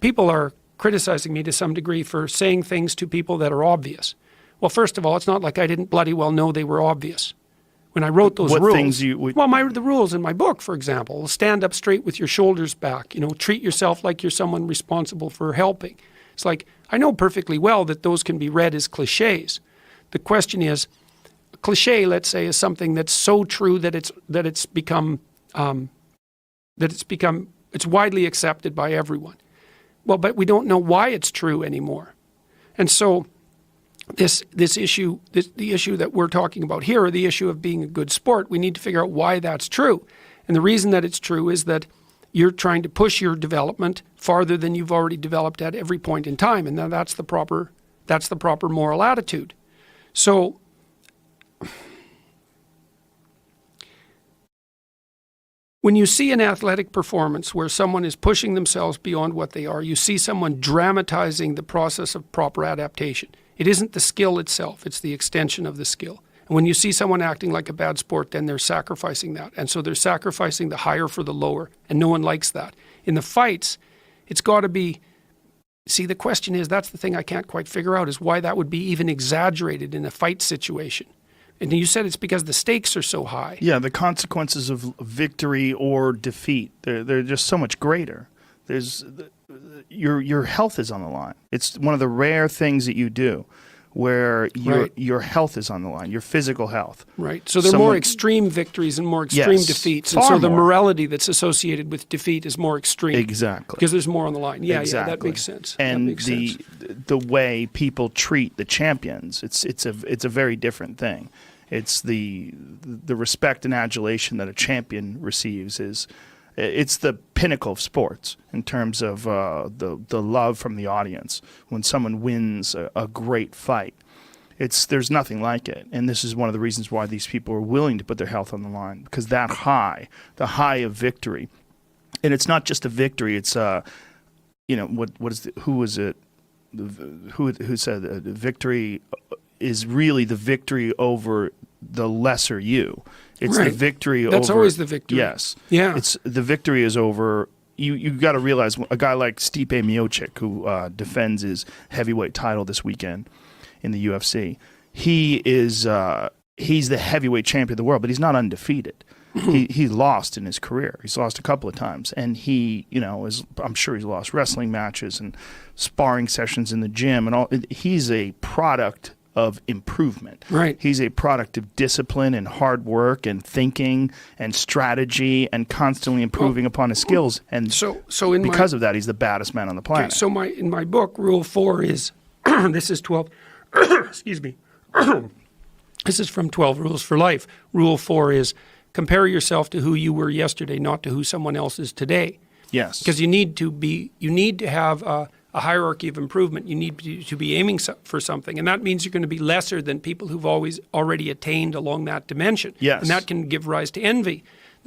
people are criticizing me to some degree for saying things to people that are obvious. Well, first of all, it's not like I didn't bloody well know they were obvious. When I wrote those rules, the rules in my book, for example, stand up straight with your shoulders back, treat yourself like you're someone responsible for helping. It's like, I know perfectly well that those can be read as cliches. The question is, a cliche, let's say, is something that's so true that it's widely accepted by everyone. Well, but we don't know why it's true anymore. And so the issue that we're talking about here, or the issue of being a good sport, we need to figure out why that's true. And the reason that it's true is that you're trying to push your development farther than you've already developed at every point in time. And now that's the proper moral attitude. So when you see an athletic performance where someone is pushing themselves beyond what they are, you see someone dramatizing the process of proper adaptation. It isn't the skill itself, it's the extension of the skill. And when you see someone acting like a bad sport, then they're sacrificing that. And so they're sacrificing the higher for the lower, and no one likes that. In the fights, it's got to be, see, the question is, that's the thing I can't quite figure out, is why that would be even exaggerated in a fight situation. And you said it's because the stakes are so high. Yeah, the consequences of victory or defeat, they're just so much greater. Your health is on the line. It's one of the rare things that you do where your health is on the line, your physical health. Right. So there are more extreme victories and more extreme defeats. And so the morality that's associated with defeat is more extreme. Exactly. Because there's more on the line. Yeah, exactly. Yeah, that makes sense. And the way people treat the champions, it's a very different thing. It's the respect and adulation that a champion receives it's the pinnacle of sports in terms of the love from the audience. When someone wins a great fight, there's nothing like it. And this is one of the reasons why these people are willing to put their health on the line, because the high of victory, and it's not just a victory. It's who said victory is really the victory over the lesser you. It's the victory over... That's always the victory. Yes. Yeah. The victory is over... You got to realize a guy like Stipe Miocic, who defends his heavyweight title this weekend in the UFC, he's the heavyweight champion of the world, but he's not undefeated. He lost in his career. He's lost a couple of times, and I'm sure he's lost wrestling matches and sparring sessions in the gym and all. He's a product of improvement. Right. He's a product of discipline and hard work and thinking and strategy and constantly improving upon his skills. And because of that, he's the baddest man on the planet. Okay, so in my book, Rule 4 is, this is 12, excuse me, this is from 12 Rules for Life. Rule 4 is, compare yourself to who you were yesterday, not to who someone else is today. Yes. Because you need to have a hierarchy of improvement. You need to be aiming for something, and that means you're going to be lesser than people who've already attained along that dimension. Yes. And that can give rise to envy.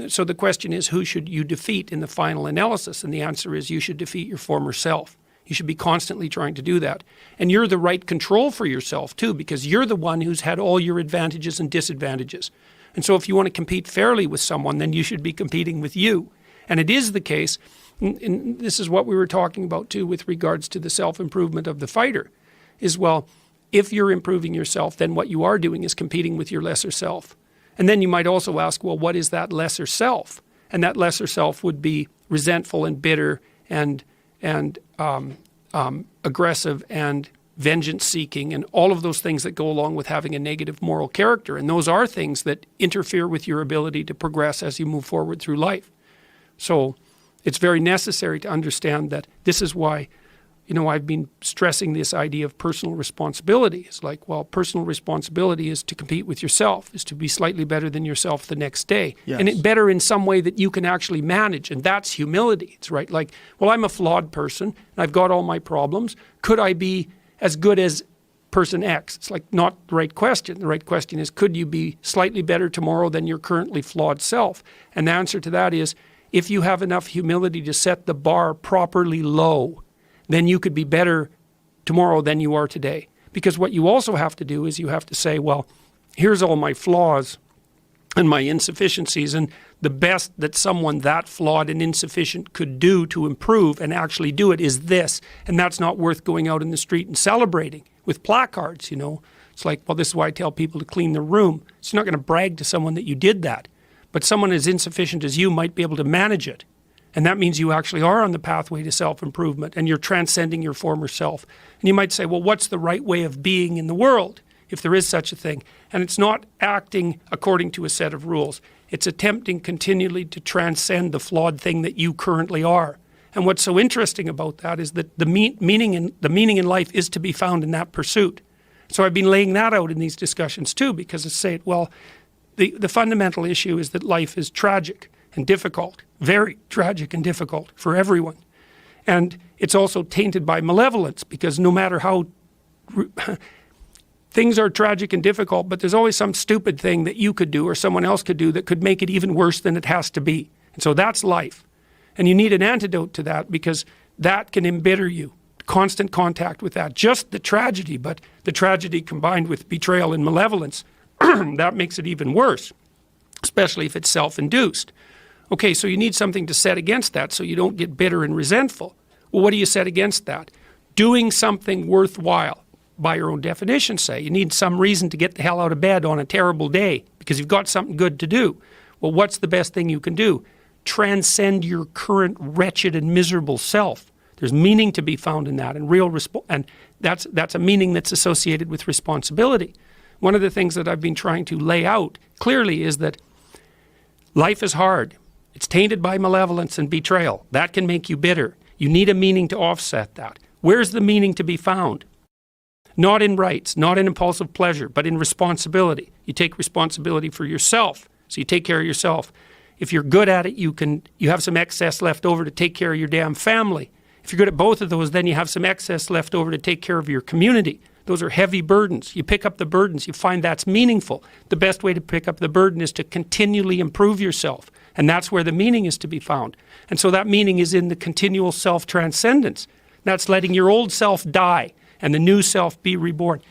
So the question is, who should you defeat in the final analysis? And the answer is, you should defeat your former self. You should be constantly trying to do that. And you're the right control for yourself too, because you're the one who's had all your advantages and disadvantages. And so if you want to compete fairly with someone, then you should be competing with you. And it is the case, and this is what we were talking about too with regards to the self-improvement of the fighter, is, well, if you're improving yourself, then what you are doing is competing with your lesser self. And then you might also ask, well, what is that lesser self? And that lesser self would be resentful and bitter and aggressive and vengeance-seeking and all of those things that go along with having a negative moral character. And those are things that interfere with your ability to progress as you move forward through life. So it's very necessary to understand that this is why, I've been stressing this idea of personal responsibility. It's like, well, personal responsibility is to compete with yourself, is to be slightly better than yourself the next day. Yes. And better in some way that you can actually manage. And that's humility. It's right. Like, well, I'm a flawed person and I've got all my problems. Could I be as good as person X? It's like not the right question. The right question is, could you be slightly better tomorrow than your currently flawed self? And the answer to that is, if you have enough humility to set the bar properly low, then you could be better tomorrow than you are today. Because what you also have to do is you have to say, well, here's all my flaws, and my insufficiencies, and the best that someone that flawed and insufficient could do to improve and actually do it is this, and that's not worth going out in the street and celebrating with placards, you know. It's like, well, this is why I tell people to clean their room. It's not going to brag to someone that you did that, but someone as insufficient as you might be able to manage it, and that means you actually are on the pathway to self-improvement, and you're transcending your former self. And you might say, well, what's the right way of being in the world, if there is such a thing? And it's not acting according to a set of rules. It's attempting continually to transcend the flawed thing that you currently are. And what's so interesting about that is that the meaning in life is to be found in that pursuit. So I've been laying that out in these discussions too, because I say, well, the fundamental issue is that life is tragic and difficult, very tragic and difficult for everyone. And it's also tainted by malevolence, because no matter how things are tragic and difficult, but there's always some stupid thing that you could do or someone else could do that could make it even worse than it has to be. And so that's life. And you need an antidote to that, because that can embitter you. Constant contact with that. Just the tragedy, but the tragedy combined with betrayal and malevolence, that makes it even worse, especially if it's self-induced. Okay, so you need something to set against that so you don't get bitter and resentful. Well, what do you set against that? Doing something worthwhile. By your own definition, say. You need some reason to get the hell out of bed on a terrible day because you've got something good to do. Well, what's the best thing you can do? Transcend your current wretched and miserable self. There's meaning to be found in that, and and that's a meaning that's associated with responsibility. One of the things that I've been trying to lay out clearly is that life is hard. It's tainted by malevolence and betrayal. That can make you bitter. You need a meaning to offset that. Where's the meaning to be found? Not in rights, not in impulsive pleasure, but in responsibility. You take responsibility for yourself, so you take care of yourself. If you're good at it, you have some excess left over to take care of your damn family. If you're good at both of those, then you have some excess left over to take care of your community. Those are heavy burdens. You pick up the burdens, you find that's meaningful. The best way to pick up the burden is to continually improve yourself, and that's where the meaning is to be found. And so that meaning is in the continual self-transcendence. That's letting your old self die and the new self be reborn.